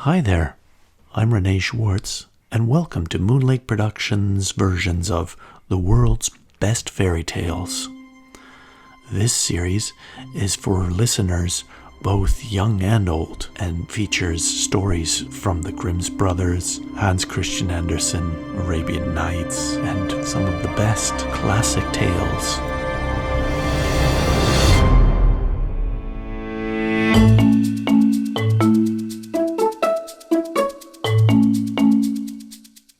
Hi there, I'm Renee Schwartz, and welcome to Moonlake Productions' versions of the world's best fairy tales. This series is for listeners both young and old, and features stories from the Grimm's Brothers, Hans Christian Andersen, Arabian Nights, and some of the best classic tales.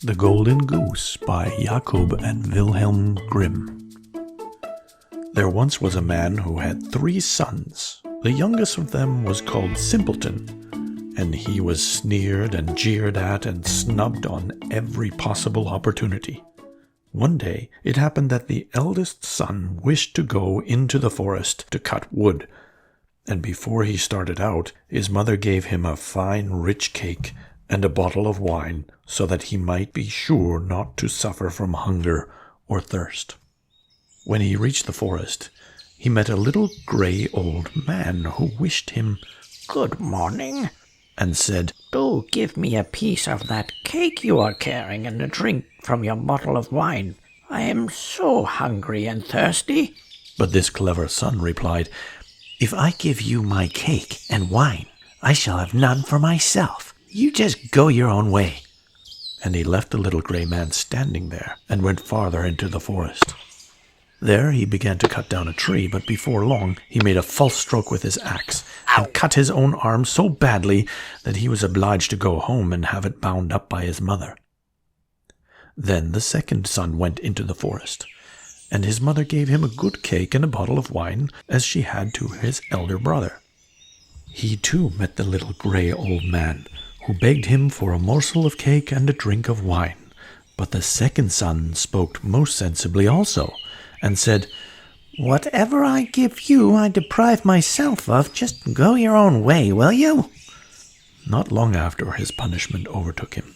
The Golden Goose by Jakob and Wilhelm Grimm. There once was a man who had 3 sons. The youngest of them was called Simpleton, and he was sneered and jeered at and snubbed on every possible opportunity. One day it happened that the eldest son wished to go into the forest to cut wood, and before he started out, his mother gave him a fine rich cake and a bottle of wine, so that he might be sure not to suffer from hunger or thirst. When he reached the forest, he met a little grey old man who wished him "Good morning," and said, "Do give me a piece of that cake you are carrying and a drink from your bottle of wine. I am so hungry and thirsty." But this clever son replied, "If I give you my cake and wine, I shall have none for myself. You just go your own way." And he left the little grey man standing there and went farther into the forest. There he began to cut down a tree, but before long he made a false stroke with his axe and cut his own arm so badly that he was obliged to go home and have it bound up by his mother. Then the second son went into the forest, and his mother gave him a good cake and a bottle of wine, as she had to his elder brother. He too met the little grey old man, who begged him for a morsel of cake and a drink of wine. But the second son spoke most sensibly also, and said, "Whatever I give you, I deprive myself of. Just go your own way, will you?" Not long after, his punishment overtook him,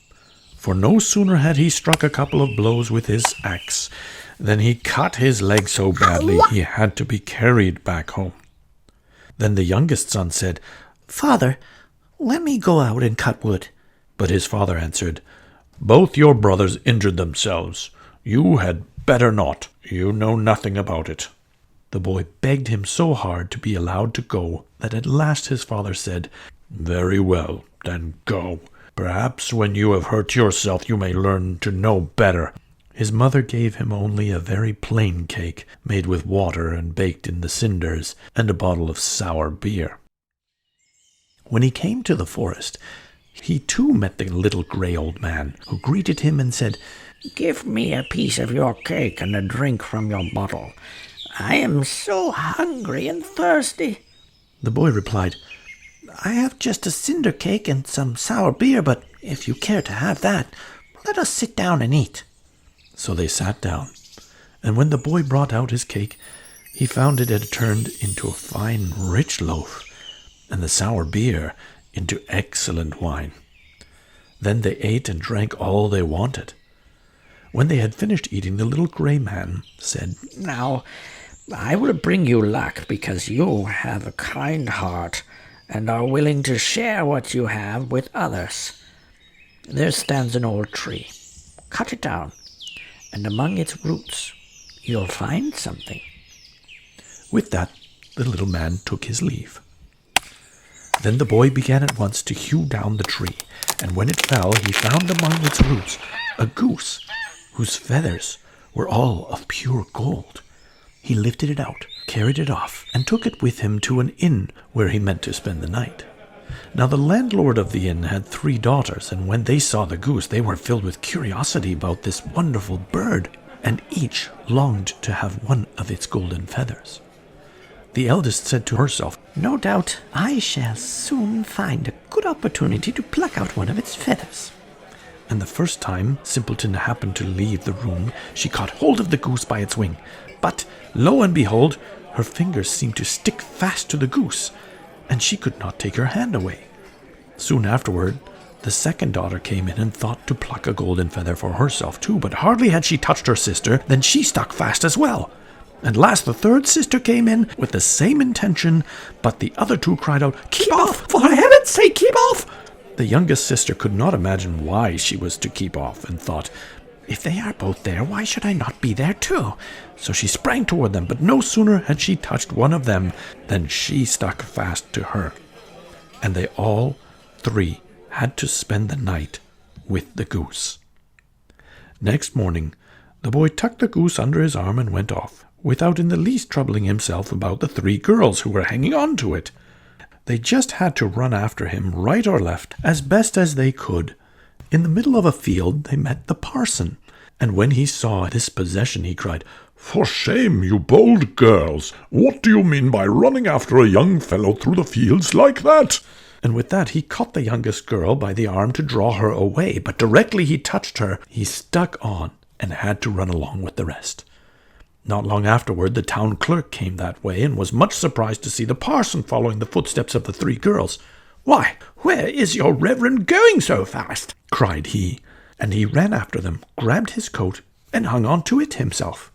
for no sooner had he struck a couple of blows with his axe than he cut his leg so badly he had to be carried back home. Then the youngest son said, "Father, let me go out and cut wood." But his father answered, "Both your brothers injured themselves. You had better not. You know nothing about it." The boy begged him so hard to be allowed to go that at last his father said, "Very well, then go. Perhaps when you have hurt yourself you may learn to know better." His mother gave him only a very plain cake, made with water and baked in the cinders, and a bottle of sour beer. When he came to the forest, he too met the little grey old man, who greeted him and said, "Give me a piece of your cake and a drink from your bottle. I am so hungry and thirsty." The boy replied, "I have just a cinder cake and some sour beer, but if you care to have that, let us sit down and eat." So they sat down, and when the boy brought out his cake, he found it had turned into a fine rich loaf, and the sour beer into excellent wine. Then they ate and drank all they wanted. When they had finished eating, the little grey man said, "Now, I will bring you luck because you have a kind heart and are willing to share what you have with others. There stands an old tree. Cut it down, and among its roots you'll find something." With that, the little man took his leave. Then the boy began at once to hew down the tree, and when it fell, he found among its roots a goose, whose feathers were all of pure gold. He lifted it out, carried it off, and took it with him to an inn where he meant to spend the night. Now the landlord of the inn had 3 daughters, and when they saw the goose, they were filled with curiosity about this wonderful bird, and each longed to have one of its golden feathers. The eldest said to herself, "No doubt I shall soon find a good opportunity to pluck out one of its feathers." And the first time Simpleton happened to leave the room, she caught hold of the goose by its wing. But, lo and behold, her fingers seemed to stick fast to the goose, and she could not take her hand away. Soon afterward, the second daughter came in and thought to pluck a golden feather for herself too, but hardly had she touched her sister than she stuck fast as well. And last the third sister came in with the same intention, but the other 2 cried out, "Keep off! For heaven's sake, keep off!" The youngest sister could not imagine why she was to keep off, and thought, "If they are both there, why should I not be there too?" So she sprang toward them, but no sooner had she touched one of them than she stuck fast to her. And they all three had to spend the night with the goose. Next morning, the boy tucked the goose under his arm and went off, without in the least troubling himself about the 3 girls who were hanging on to it. They just had to run after him, right or left, as best as they could. In the middle of a field they met the parson, and when he saw this possession he cried, "For shame, you bold girls! What do you mean by running after a young fellow through the fields like that?" And with that he caught the youngest girl by the arm to draw her away, but directly he touched her, he stuck on and had to run along with the rest. Not long afterward, the town clerk came that way and was much surprised to see the parson following the footsteps of the 3 girls. "Why, where is your reverend going so fast?" cried he, and he ran after them, grabbed his coat, and hung on to it himself.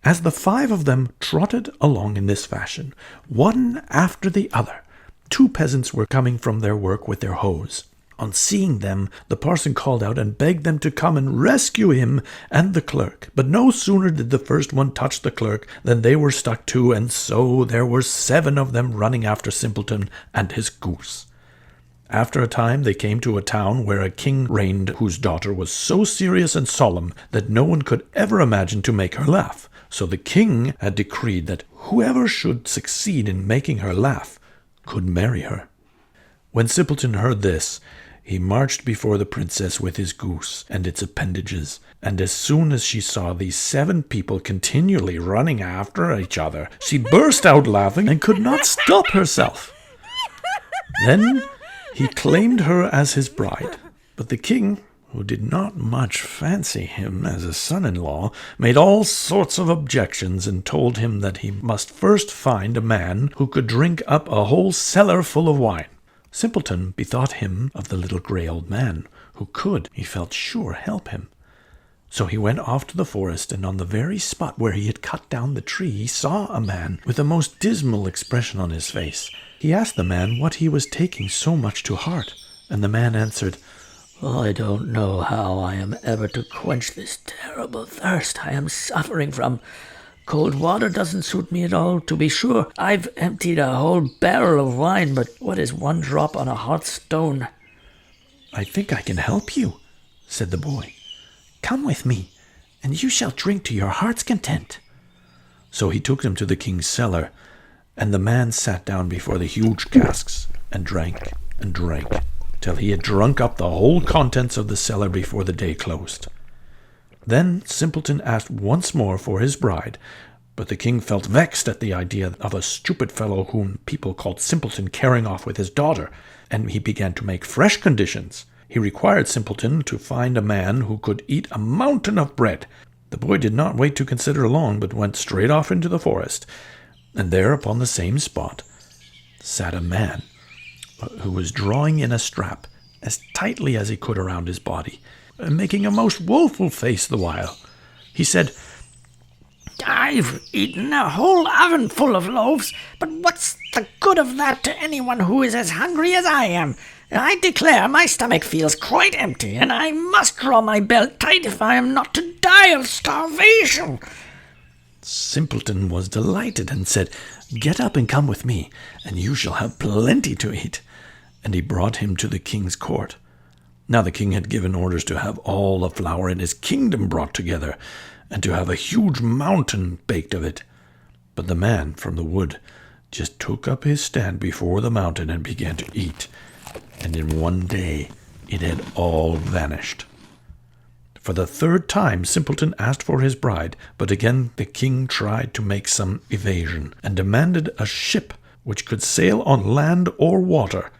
As the 5 of them trotted along in this fashion, one after the other, 2 peasants were coming from their work with their hoes. On seeing them, the parson called out and begged them to come and rescue him and the clerk. But no sooner did the first one touch the clerk than they were stuck too, and so there were 7 of them running after Simpleton and his goose. After a time they came to a town where a king reigned whose daughter was so serious and solemn that no one could ever imagine to make her laugh. So the king had decreed that whoever should succeed in making her laugh could marry her. When Simpleton heard this, he marched before the princess with his goose and its appendages, and as soon as she saw these 7 people continually running after each other, she burst out laughing and could not stop herself. Then he claimed her as his bride, but the king, who did not much fancy him as a son-in-law, made all sorts of objections and told him that he must first find a man who could drink up a whole cellar full of wine. Simpleton bethought him of the little grey old man, who could, he felt sure, help him. So he went off to the forest, and on the very spot where he had cut down the tree he saw a man with a most dismal expression on his face. He asked the man what he was taking so much to heart, and the man answered, "I don't know how I am ever to quench this terrible thirst I am suffering from. Cold water doesn't suit me at all, to be sure. I've emptied a whole barrel of wine, but what is 1 drop on a hot stone?" "I think I can help you," said the boy. "Come with me, and you shall drink to your heart's content." So he took him to the king's cellar, and the man sat down before the huge casks and drank till he had drunk up the whole contents of the cellar before the day closed. Then Simpleton asked once more for his bride, but the king felt vexed at the idea of a stupid fellow whom people called Simpleton carrying off with his daughter, and he began to make fresh conditions. He required Simpleton to find a man who could eat a mountain of bread. The boy did not wait to consider long, but went straight off into the forest, and there upon the same spot sat a man who was drawing in a strap as tightly as he could around his body, and making a most woeful face the while. He said, "I've eaten a whole oven full of loaves, but what's the good of that to anyone who is as hungry as I am? I declare my stomach feels quite empty, and I must draw my belt tight if I am not to die of starvation." Simpleton was delighted and said, "Get up and come with me, and you shall have plenty to eat." And he brought him to the king's court. Now the king had given orders to have all the flour in his kingdom brought together, and to have a huge mountain baked of it. But the man from the wood just took up his stand before the mountain and began to eat, and in one day it had all vanished. For the 3rd time Simpleton asked for his bride, but again the king tried to make some evasion, and demanded a ship which could sail on land or water.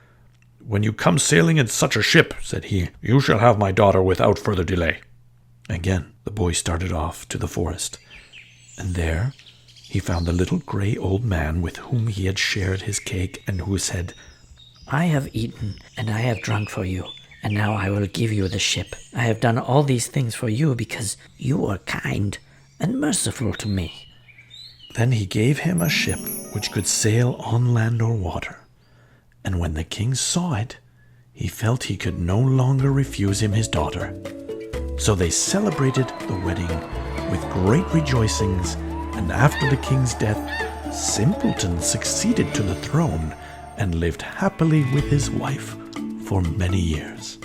"When you come sailing in such a ship," said he, "you shall have my daughter without further delay." Again the boy started off to the forest, and there he found the little grey old man with whom he had shared his cake, and who said, "I have eaten and I have drunk for you, and now I will give you the ship. I have done all these things for you because you were kind and merciful to me." Then he gave him a ship which could sail on land or water, and when the king saw it, he felt he could no longer refuse him his daughter. So they celebrated the wedding with great rejoicings, and after the king's death, Simpleton succeeded to the throne and lived happily with his wife for many years.